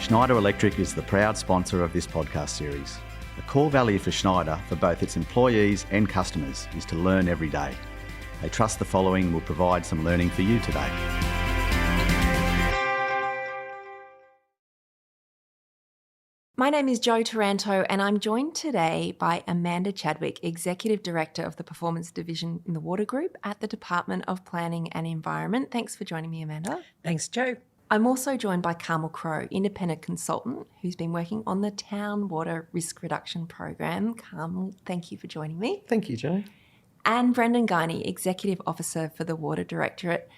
Schneider Electric is the proud sponsor of this podcast series. A core value for Schneider, for both its employees and customers, is to learn every day. They trust the following will provide some learning for you today. My name is Jo Taranto and I'm joined today by Amanda Chadwick, Executive Director of the Performance Division in the Water Group at the Department of Planning and Environment. Thanks for joining me, Amanda. Thanks, Jo. I'm also joined by Carmel Crowe, Independent Consultant, who's been working on the Town Water Risk Reduction Program. Carmel, thank you for joining me. Thank you, Jo. And Brendan Guiney, Executive Officer for the Water Directorate,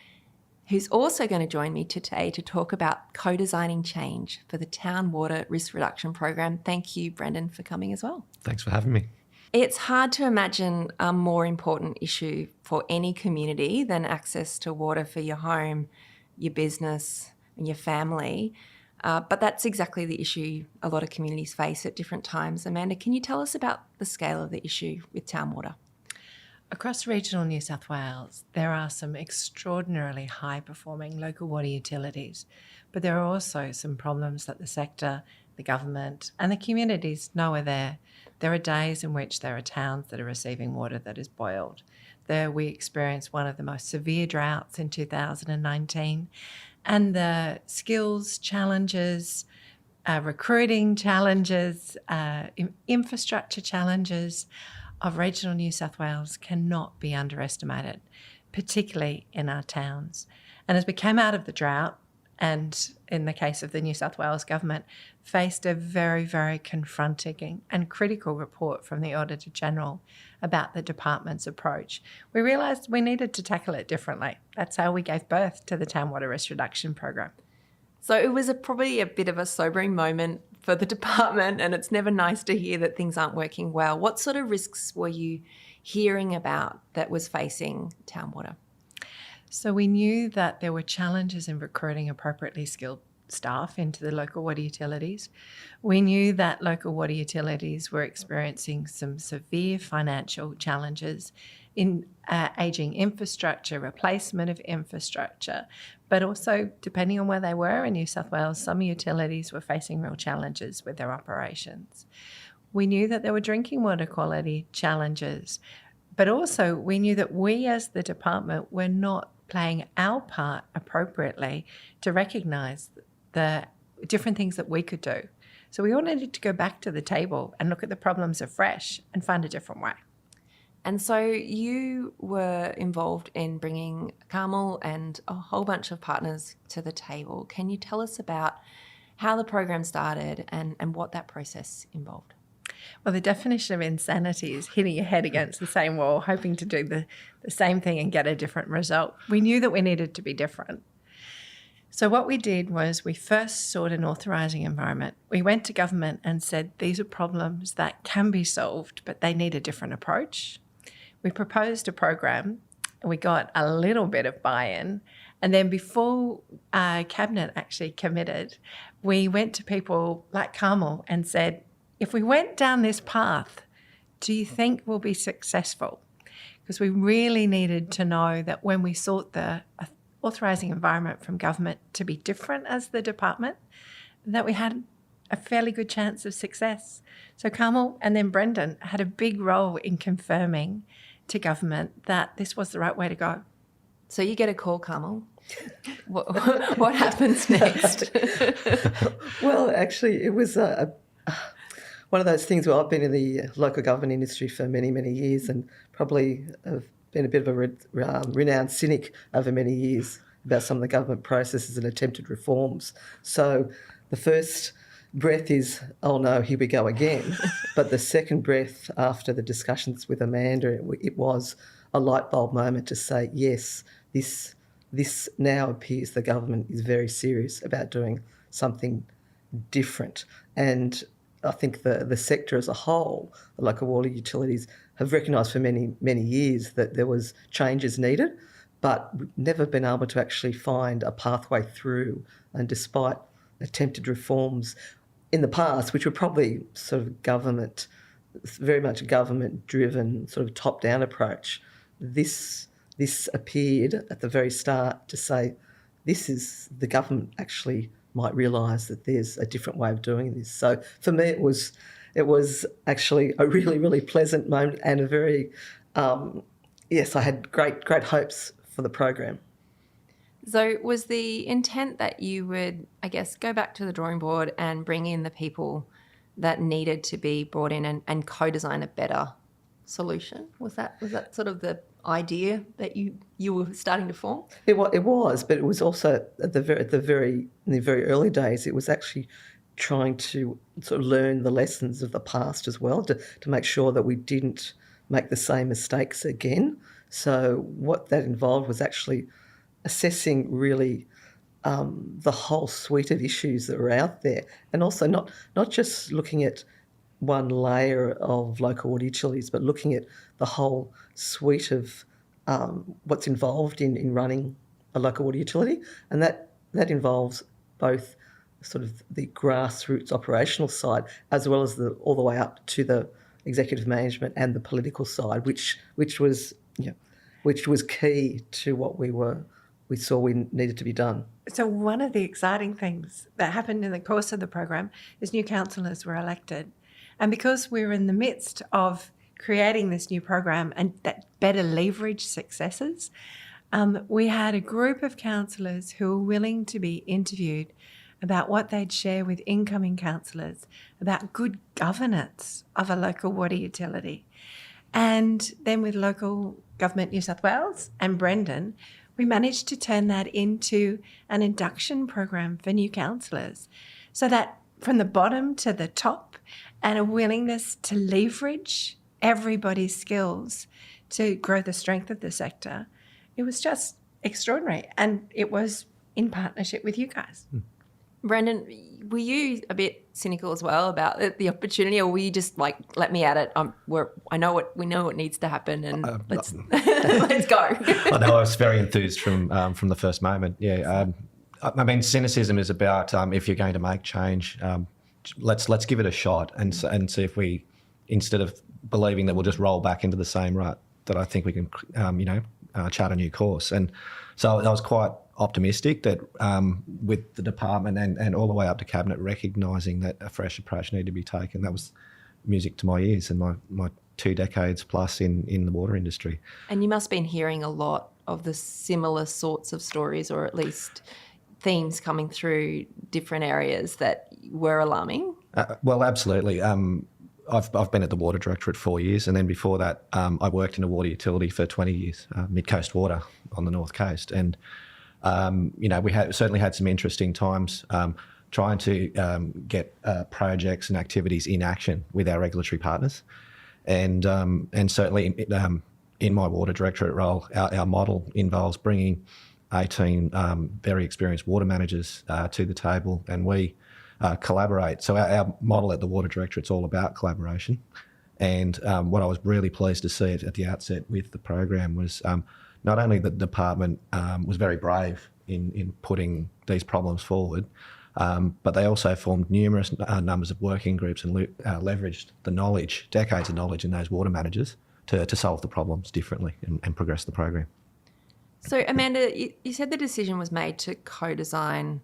who's also going to join me today to talk about co-designing change for the Town Water Risk Reduction Program. Thank you, Brendan, for coming as well. Thanks for having me. It's hard to imagine a more important issue for any community than access to water for your home, your business and your family. But that's exactly the issue a lot of communities face at different times. Amanda, can you tell us about the scale of the issue with town water? Across regional New South Wales, there are some extraordinarily high-performing local water utilities, but there are also some problems that the sector, the government and the communities know are there. There are days in which there are towns that are receiving water that is boiled. There we experienced one of the most severe droughts in 2019, and the skills challenges, recruiting challenges, infrastructure challenges of regional New South Wales cannot be underestimated, particularly in our towns. And as we came out of the drought, and in the case of the New South Wales government, faced a very, very confronting and critical report from the Auditor General about the department's approach, we realised we needed to tackle it differently. That's how we gave birth to the Town Water Risk Reduction Program. So it was probably a bit of a sobering moment for the department, and it's never nice to hear that things aren't working well. What sort of risks were you hearing about that was facing town water? So we knew that there were challenges in recruiting appropriately skilled staff into the local water utilities. We knew that local water utilities were experiencing some severe financial challenges in ageing infrastructure, replacement of infrastructure, but also, depending on where they were in New South Wales, some utilities were facing real challenges with their operations. We knew that there were drinking water quality challenges, but also we knew that we as the department were not playing our part appropriately to recognise the different things that we could do. So we all needed to go back to the table and look at the problems afresh and find a different way. And so you were involved in bringing Carmel and a whole bunch of partners to the table. Can you tell us about how the program started and what that process involved? Well, the definition of insanity is hitting your head against the same wall, hoping to do the same thing and get a different result. We knew that we needed to be different. So what we did was we first sought an authorising environment. We went to government and said, these are problems that can be solved, but they need a different approach. We proposed a program and we got a little bit of buy-in. And then before Cabinet actually committed, we went to people like Carmel and said, if we went down this path, do you think we'll be successful? Because we really needed to know that when we sought the authorising environment from government to be different as the department, that we had a fairly good chance of success. So Carmel and then Brendan had a big role in confirming to government that this was the right way to go. So you get a call, Carmel. What happens next? Well, actually, it was one of those things where I've been in the local government industry for many, many years and probably have been a bit of a renowned cynic over many years about some of the government processes and attempted reforms. So the first breath is, oh no, here we go again. But the second breath after the discussions with Amanda, it was a light bulb moment to say, yes, this now appears the government is very serious about doing something different. And I think the sector as a whole, the local water utilities, have recognised for many, many years that there was changes needed, but never been able to actually find a pathway through. And despite attempted reforms in the past, which were probably sort of government, very much government-driven, sort of top-down approach, this appeared at the very start to say, this is the government actually might realise that there's a different way of doing this. So for me, it was actually a really, really pleasant moment and a very, yes, I had great hopes for the program. So was the intent that you would, I guess, go back to the drawing board and bring in the people that needed to be brought in and co-design a better solution? Was that sort of the idea that you were starting to form? It was, but it was also in the very early days. It was actually trying to sort of learn the lessons of the past as well, to make sure that we didn't make the same mistakes again. So what that involved was actually assessing really the whole suite of issues that were out there, and also not just looking at one layer of local water utilities, but looking at the whole suite of what's involved in running a local water utility, and that involves both sort of the grassroots operational side as well as all the way up to the executive management and the political side, which was key to what we saw we needed to be done. So one of the exciting things that happened in the course of the program is new councillors were elected. And because we're in the midst of creating this new program and that better leverage successes, we had a group of councillors who were willing to be interviewed about what they'd share with incoming councillors about good governance of a local water utility. And then with Local Government New South Wales and Brendan, we managed to turn that into an induction program for new councillors, so that from the bottom to the top, and a willingness to leverage everybody's skills to grow the strength of the sector. It was just extraordinary, and it was in partnership with you guys. Brendan, were you a bit cynical as well about the opportunity, or were you just like, let me at it? We know what needs to happen, and let's let's go. I know I was very enthused from the first moment. Yeah, I mean, cynicism is about if you're going to make change, let's give it a shot and see if we, instead of believing that we'll just roll back into the same rut, that I think we can chart a new course. And so I was quite optimistic that with the department and all the way up to cabinet recognising that a fresh approach needed to be taken, that was music to my ears and my 2 decades plus in the water industry. And you must have been hearing a lot of the similar sorts of stories, or at least themes coming through different areas that were alarming. Well, absolutely. I've been at the Water Directorate 4 years, and then before that I worked in a water utility for 20 years, Mid Coast Water on the North Coast. And we certainly had some interesting times trying to get projects and activities in action with our regulatory partners. And certainly in my Water Directorate role, our model involves bringing 18 very experienced water managers to the table, and we collaborate. So our model at the Water Directorate, it's all about collaboration. And what I was really pleased to see at the outset with the program was not only that the department was very brave in putting these problems forward, but they also formed numerous numbers of working groups and leveraged the knowledge, decades of knowledge in those water managers to solve the problems differently and progress the program. So, Amanda, you said the decision was made to co-design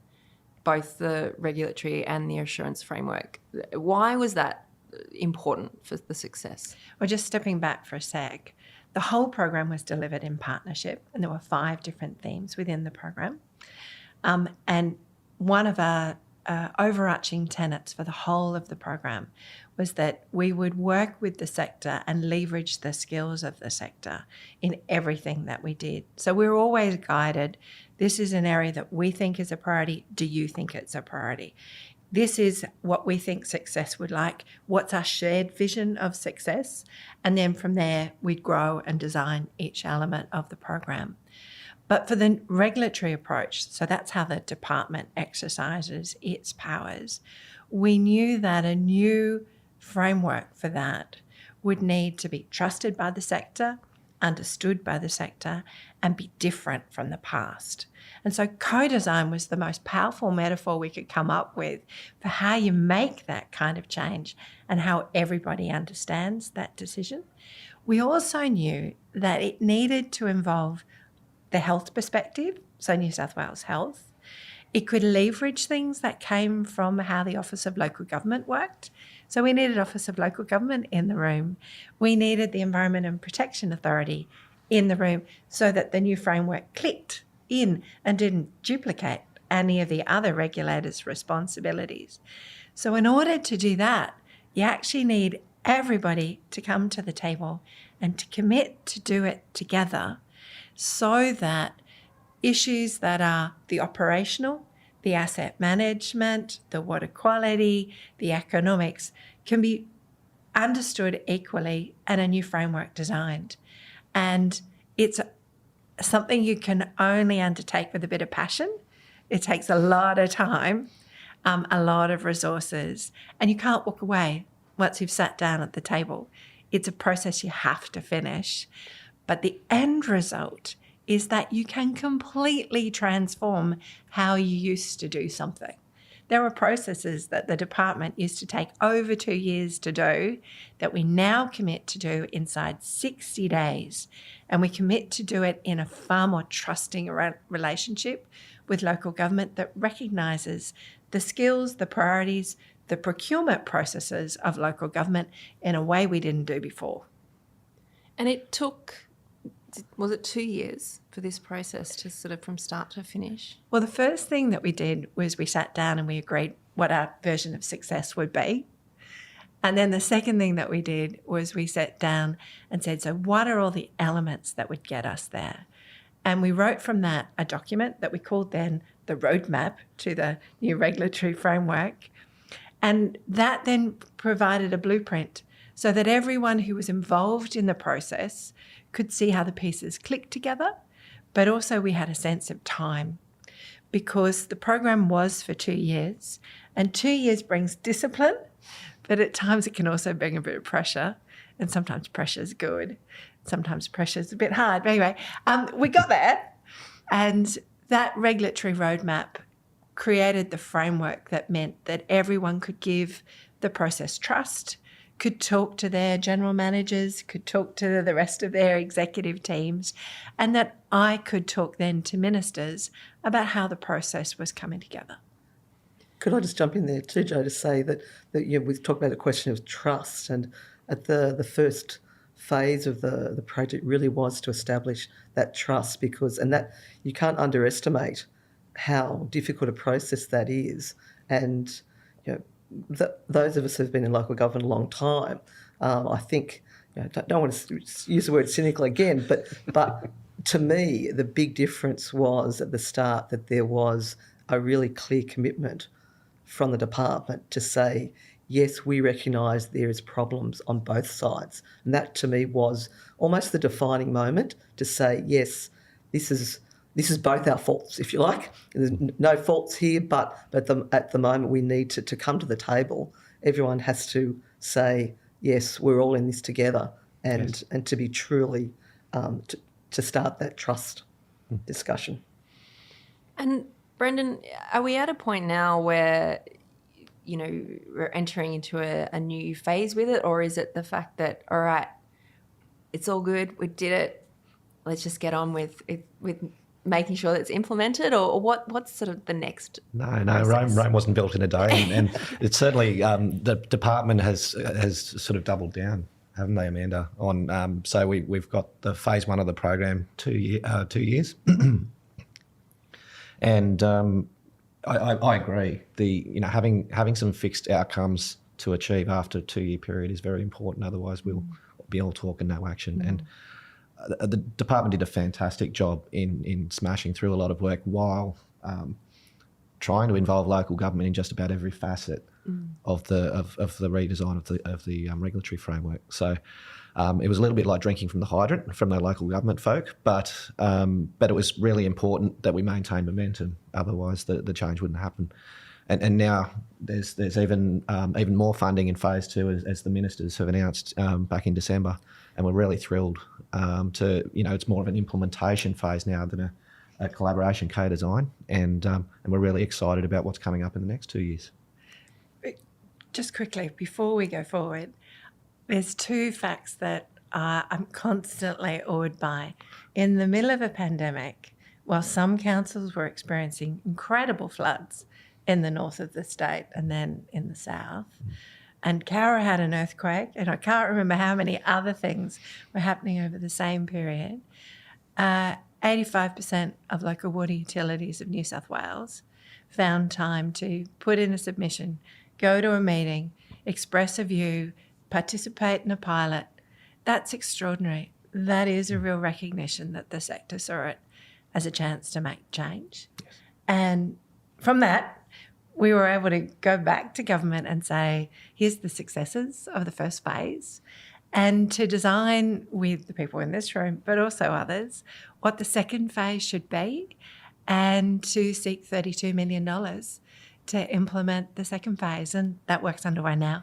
both the regulatory and the assurance framework. Why was that important for the success? Well, just stepping back for a sec, the whole program was delivered in partnership, and there were 5 different themes within the program. And one of our overarching tenets for the whole of the program was that we would work with the sector and leverage the skills of the sector in everything that we did. So we were always guided, this is an area that we think is a priority. Do you think it's a priority? This is what we think success would like. What's our shared vision of success? And then from there, we'd grow and design each element of the program. But for the regulatory approach, so that's how the department exercises its powers, we knew that a new framework for that would need to be trusted by the sector, understood by the sector, and be different from the past. And so co-design was the most powerful metaphor we could come up with for how you make that kind of change and how everybody understands that decision. We also knew that it needed to involve the health perspective, so New South Wales Health. It could leverage things that came from how the Office of Local Government worked. So we needed Office of Local Government in the room. We needed the Environment and Protection Authority in the room so that the new framework clicked in and didn't duplicate any of the other regulators' responsibilities. So in order to do that, you actually need everybody to come to the table and to commit to do it together so that issues that are the operational, the asset management, the water quality, the economics can be understood equally and a new framework designed. And it's something you can only undertake with a bit of passion. It takes a lot of time, a lot of resources, and you can't walk away once you've sat down at the table. It's a process you have to finish. But the end result is that you can completely transform how you used to do something. There are processes that the department used to take over 2 years to do that we now commit to do inside 60 days. And we commit to do it in a far more trusting relationship with local government that recognises the skills, the priorities, the procurement processes of local government in a way we didn't do before. And it took, was it 2 years for this process to sort of from start to finish? Well, the first thing that we did was we sat down and we agreed what our version of success would be. And then the second thing that we did was we sat down and said, so what are all the elements that would get us there? And we wrote from that a document that we called then the roadmap to the new regulatory framework. And that then provided a blueprint so that everyone who was involved in the process could see how the pieces clicked together, but also we had a sense of time because the program was for 2 years and 2 years brings discipline, but at times it can also bring a bit of pressure, and sometimes pressure is good. Sometimes pressure is a bit hard. But anyway, we got there, and that regulatory roadmap created the framework that meant that everyone could give the process trust, could talk to their general managers, could talk to the rest of their executive teams, and that I could talk then to ministers about how the process was coming together. Could I just jump in there too, Jo, to say that we talked about the question of trust, and at the first phase of the project really was to establish that trust and that you can't underestimate how difficult a process that is. And those of us who have been in local government a long time, I think, don't want to use the word cynical again, but to me, the big difference was at the start that there was a really clear commitment from the department to say, yes, we recognise there is problems on both sides. And that to me was almost the defining moment to say, yes, this is both our faults, if you like. There's no faults here, but at the moment we need to come to the table. Everyone has to say, yes, we're all in this together, and to be truly, to start that trust discussion. And Brendan, are we at a point now where, we're entering into a new phase with it, or is it the fact that, all right, it's all good, we did it, let's just get on with making sure that it's implemented, or what's sort of the next? No, Rome wasn't built in a day, and it's certainly the department has sort of doubled down, haven't they, Amanda? On so we've got the phase 1 of the program 2 years, and I agree. Having some fixed outcomes to achieve after a 2-year period is very important. Otherwise, we'll be all talk and no action. And the department did a fantastic job in smashing through a lot of work while trying to involve local government in just about every facet of the redesign of the regulatory framework. So it was a little bit like drinking from the hydrant from the local government folk, but it was really important that we maintain momentum. Otherwise, the change wouldn't happen. And now there's even more funding in phase 2, as the ministers have announced back in December, and we're really thrilled to it's more of an implementation phase now than a collaboration co-design, and we're really excited about what's coming up in the next 2 years. Just quickly, before we go forward, there's 2 facts that I'm constantly awed by. In the middle of a pandemic, while some councils were experiencing incredible floods in the north of the state and then in the south. And Cowra had an earthquake, and I can't remember how many other things were happening over the same period. 85% of local water utilities of New South Wales found time to put in a submission, go to a meeting, express a view, participate in a pilot. That's extraordinary. That is a real recognition that the sector saw it as a chance to make change. Yes. And from that, we were able to go back to government and say, here's the successes of the first phase, and to design with the people in this room, but also others, what the second phase should be, and to seek $32 million to implement the second phase. And that work's underway now.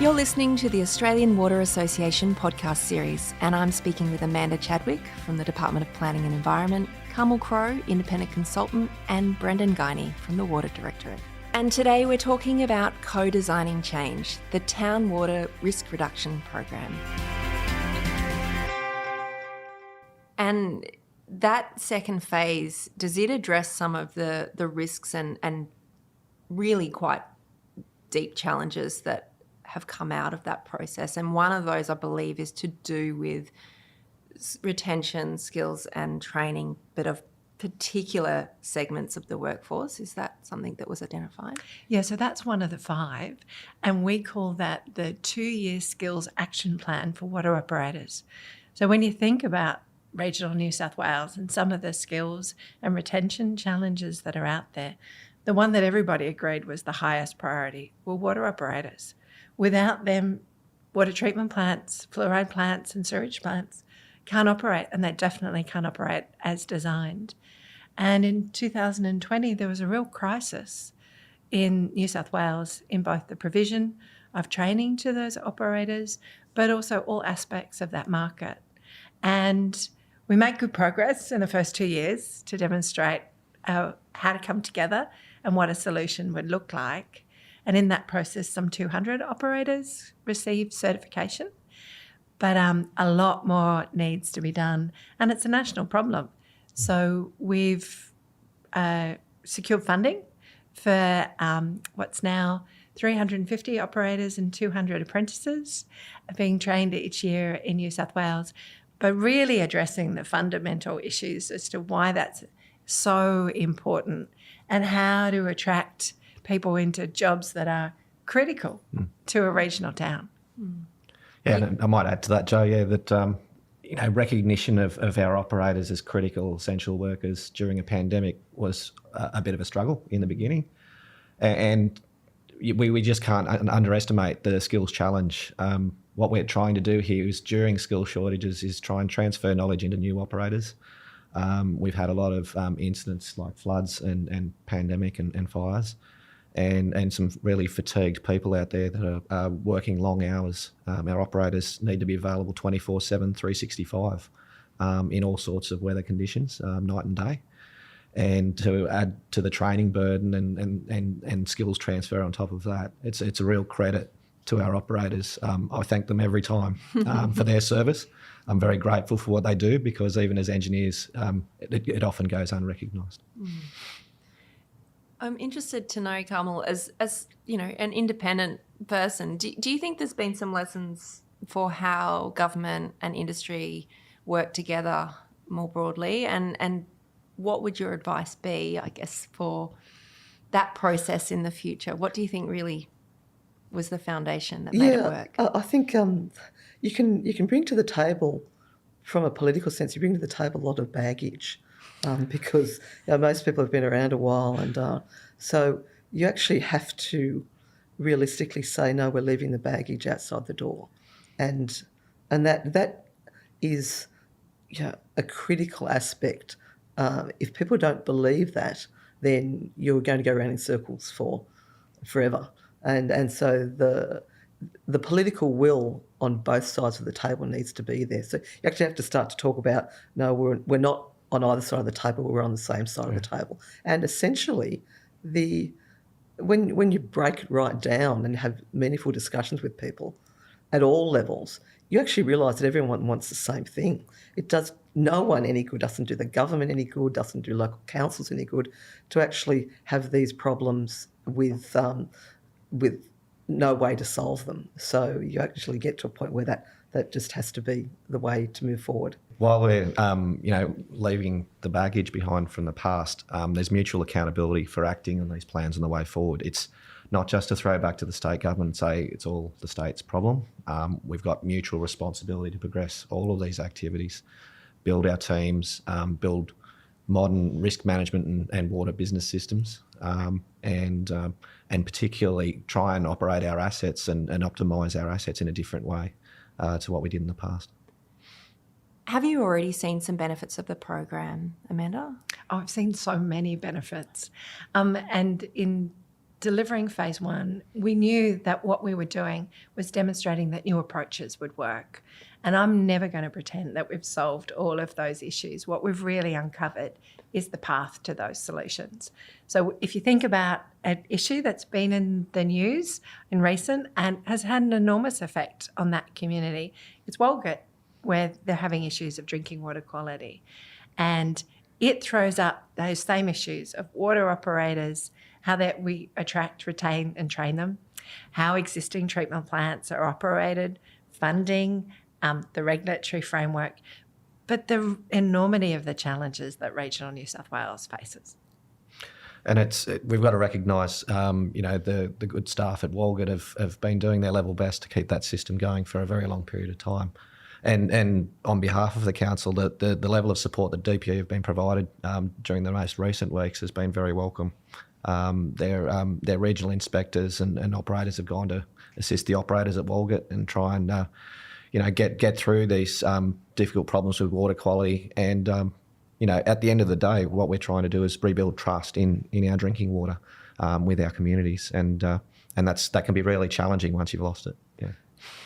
You're listening to the Australian Water Association podcast series, and I'm speaking with Amanda Chadwick from the Department of Planning and Environment, Carmel Crowe, Independent Consultant, and Brendan Guiney from the Water Directorate. And today we're talking about co-designing change, the Town Water Risk Reduction Program. And that second phase, does it address some of the risks and really quite deep challenges that have come out of that process? And one of those, I believe, is to do with retention, skills and training, but of particular segments of the workforce. Is that something that was identified? Yeah, so that's one of the 5, and we call that the 2-year skills action plan for water operators. So when you think about regional New South Wales and some of the skills and retention challenges that are out there, the one that everybody agreed was the highest priority were water operators. Without them, water treatment plants, fluoride plants and sewage plants can't operate, and they definitely can't operate as designed. And in 2020, there was a real crisis in New South Wales in both the provision of training to those operators, but also all aspects of that market. And we made good progress in the first 2 years to demonstrate how to come together and what a solution would look like. And in that process, some 200 operators received certification. But a lot more needs to be done, and it's a national problem. So we've secured funding for what's now 350 operators and 200 apprentices being trained each year in New South Wales, but really addressing the fundamental issues as to why that's so important and how to attract people into jobs that are critical to a regional town. Yeah, and I might add to that, Jo, that recognition of our operators as critical, essential workers during a pandemic was a bit of a struggle in the beginning. And we just can't underestimate the skills challenge. What we're trying to do here is, during skill shortages, is try and transfer knowledge into new operators. We've had a lot of incidents like floods and pandemic and fires. And some really fatigued people out there that are working long hours. Our operators need to be available 24/7, 365 in all sorts of weather conditions, night and day. And to add to the training burden and skills transfer on top of that, it's a real credit to our operators. I thank them every time for their service. I'm very grateful for what they do, because even as engineers, it often goes unrecognised. I'm interested to know, Carmel, as an independent person, do you think there's been some lessons for how government and industry work together more broadly? And what would your advice be, I guess, for that process in the future? What do you think really was the foundation that made it work? I think you can bring to the table, from a political sense, you bring to the table a lot of baggage. Because most people have been around a while, and so you actually have to realistically say, no, we're leaving the baggage outside the door, and that is a critical aspect. If people don't believe that, then you're going to go around in circles for forever, and so the political will on both sides of the table needs to be there. So you actually have to start to talk about, no, we're not on either side of the table, we're on the same side of the table. And essentially, when you break it right down and have meaningful discussions with people at all levels, you actually realise that everyone wants the same thing. It does no one any good, doesn't do the government any good, doesn't do local councils any good to actually have these problems with no way to solve them. So you actually get to a point where that just has to be the way to move forward. While we're, leaving the baggage behind from the past, there's mutual accountability for acting on these plans on the way forward. It's not just to throw back to the state government and say it's all the state's problem. We've got mutual responsibility to progress all of these activities, build our teams, build modern risk management and water business systems, and particularly try and operate our assets and optimise our assets in a different way to what we did in the past. Have you already seen some benefits of the program, Amanda? Oh, I've seen so many benefits. And in delivering phase 1, we knew that what we were doing was demonstrating that new approaches would work. And I'm never going to pretend that we've solved all of those issues. What we've really uncovered is the path to those solutions. So if you think about an issue that's been in the news in recent and has had an enormous effect on that community, it's Walgett, where they're having issues of drinking water quality. And it throws up those same issues of water operators, how that we attract, retain and train them, how existing treatment plants are operated, funding, the regulatory framework, but the enormity of the challenges that regional New South Wales faces. And we've got to recognise, the good staff at Walgett have been doing their level best to keep that system going for a very long period of time. And on behalf of the council, the level of support that DPE have been provided during the most recent weeks has been very welcome. Their regional inspectors and operators have gone to assist the operators at Walgett and try and get through these difficult problems with water quality. And at the end of the day, what we're trying to do is rebuild trust in our drinking water with our communities, and that can be really challenging once you've lost it. Yeah.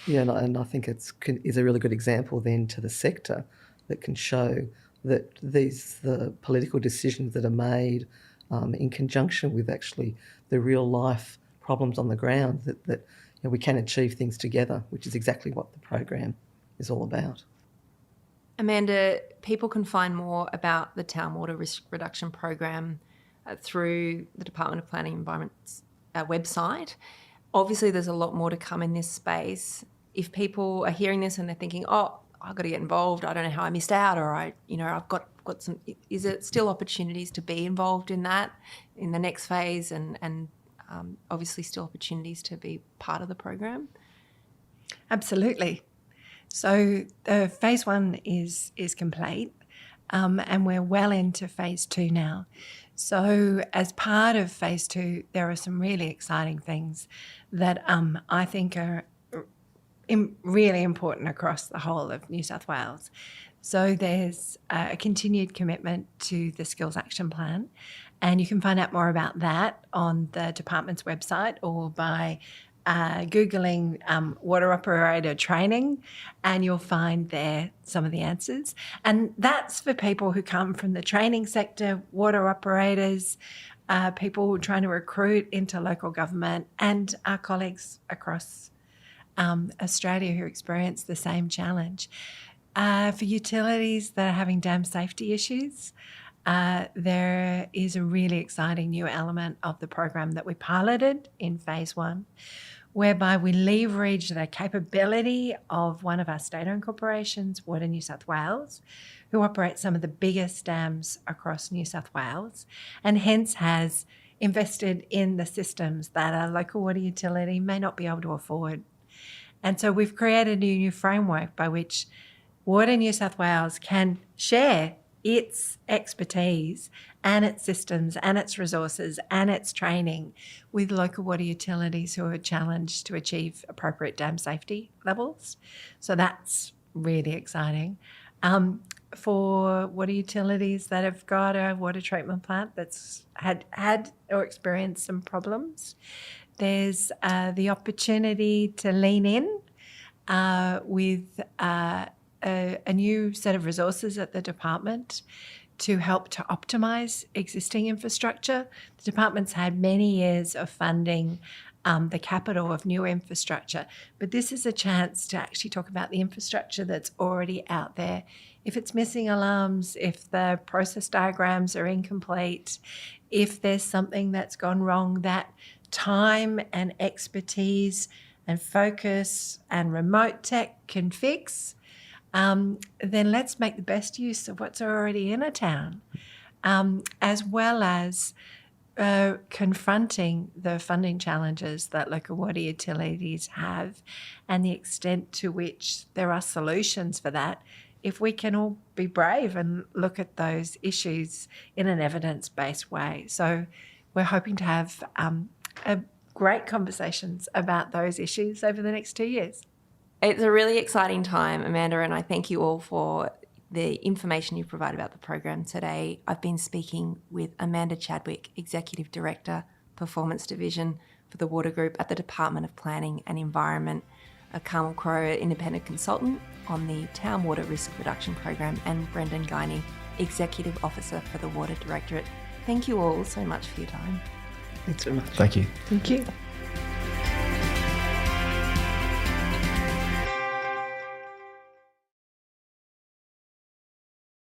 Yeah, and I think it's a really good example then to the sector that can show that the political decisions that are made in conjunction with actually the real life problems on the ground, that we can achieve things together, which is exactly what the program is all about. Amanda, people can find more about the Town Water Risk Reduction Program through the Department of Planning and Environment's website. Obviously, there's a lot more to come in this space. If people are hearing this and they're thinking, oh, I've got to get involved, I don't know how I missed out, or I've got some, is it still opportunities to be involved in that in the next phase, and obviously still opportunities to be part of the program? Absolutely. So phase 1 is complete, and we're well into phase 2 now. So as part of phase 2, there are some really exciting things that I think are really important across the whole of New South Wales. So there's a continued commitment to the Skills Action Plan, and you can find out more about that on the department's website or by Googling water operator training, and you'll find there some of the answers. And that's for people who come from the training sector, water operators, people who are trying to recruit into local government, and our colleagues across Australia who experience the same challenge. For utilities that are having dam safety issues, there is a really exciting new element of the program that we piloted in phase 1, whereby we leverage the capability of one of our state-owned corporations, Water New South Wales, who operates some of the biggest dams across New South Wales, and hence has invested in the systems that a local water utility may not be able to afford. And so we've created a new framework by which Water New South Wales can share its expertise and its systems and its resources and its training with local water utilities who are challenged to achieve appropriate dam safety levels. So that's really exciting. For water utilities that have got a water treatment plant that's had or experienced some problems, there's the opportunity to lean in with a new set of resources at the department to help to optimise existing infrastructure. The department's had many years of funding the capital of new infrastructure, but this is a chance to actually talk about the infrastructure that's already out there if it's missing alarms, if the process diagrams are incomplete, if there's something that's gone wrong that time and expertise and focus and remote tech can fix, then let's make the best use of what's already in a town, as well as confronting the funding challenges that local water utilities have and the extent to which there are solutions for that. If we can all be brave and look at those issues in an evidence-based way. So we're hoping to have great conversations about those issues over the next 2 years. It's a really exciting time, Amanda, and I thank you all for the information you've provided about the program today. I've been speaking with Amanda Chadwick, Executive Director, Performance Division for the Water Group at the Department of Planning and Environment, Carmel Crowe, Independent Consultant on the Town Water Risk Reduction Program, and Brendan Guiney, Executive Officer for the Water Directorate. Thank you all so much for your time. Thanks very much. Thank you. Thank you.